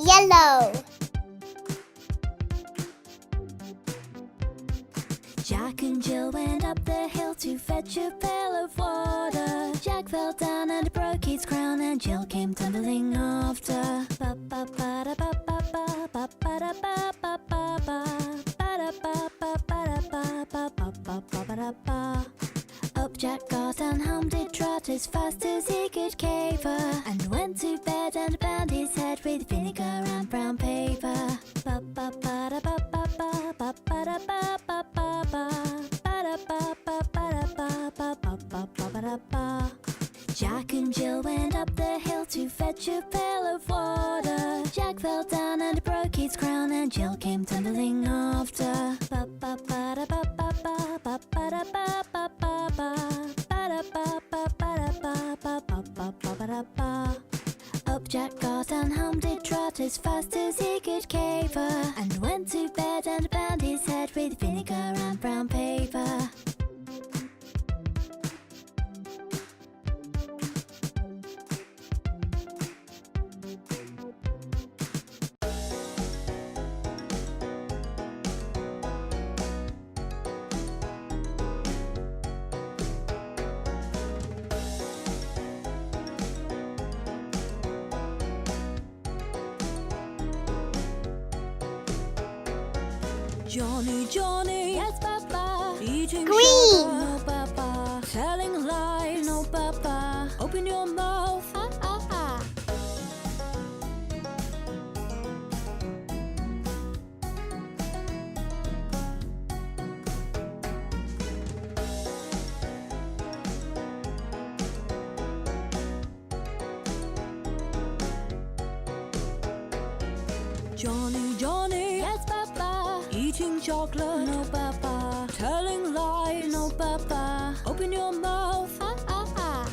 Yellow. Jack and Jill went up the hill to fetch a pail of water. Jack fell down and broke his crown, and Jill came tumbling after. Up Jack got and hummed it trot as fast as he could caper, and went to bed and bound his head with vinegar and brown paper. Jack and Jill went up the hill to fetch a pail of water. Jack fell down and broke his crown, and Jill came tumbling after. Up Jack got and hummed it trot as fast as he could caper, and went to bed and bound his head with vinegar and brown paper. Johnny, Johnny, yes, Papa. Eating Green. sugar, no, Papa. Telling a lie, no, Papa. Open your mouth, ha, ha, ha. Johnny, Johnny, yes, Papa. Eating chocolate, no, Papa. Telling lie, no, Papa. Open your mouth, ha, ha, ha.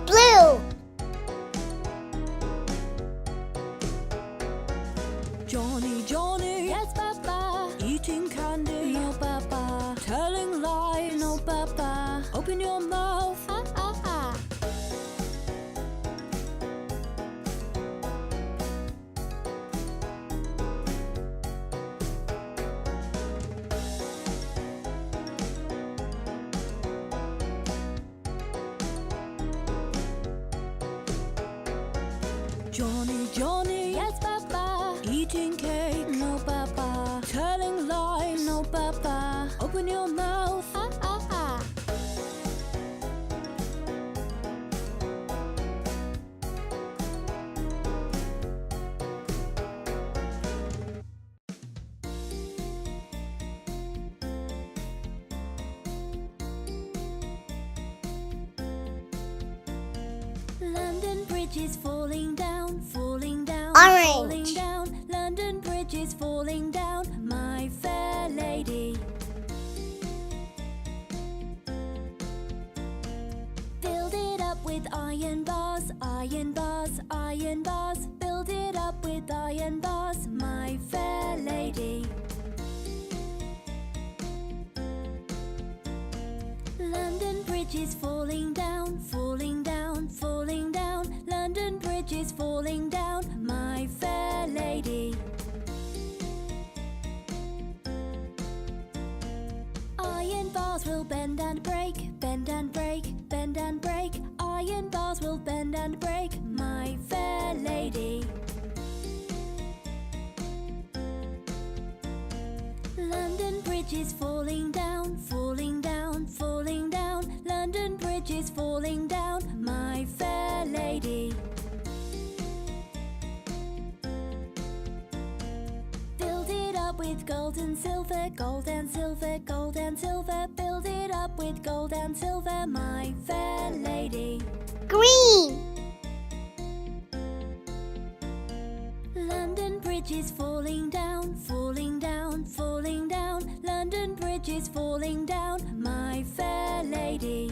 Blue. Johnny, Johnny, yes, Papa. Eating candy, no, Papa. Telling lie, no, Papa. Open your mouth, ha, ha, ha. Johnny, Johnny, yes, Papa. Eating cake, no, Papa. Telling lie, no, Papa. Open your mouth, ha, ha, ha. London Bridge is falling down, falling down, Orange. falling down. London Bridge is falling down, my fair lady. Build it up with iron bars, iron bars, iron bars. Build it up with iron bars, my fair lady. London Bridge is falling down, falling down, falling down. London Bridge is falling down, my fair lady. Iron bars will bend and break, bend and break, bend and break. Iron bars will bend and break, my fair lady. London Bridge is falling down, falling down, falling down. London Bridge is falling down, my fair lady. Build it up with gold and silver, gold and silver, gold and silver. Build it up with gold and silver, my fair lady. Green. London Bridge is falling down, falling down, falling down. London Bridge is falling down, my fair lady.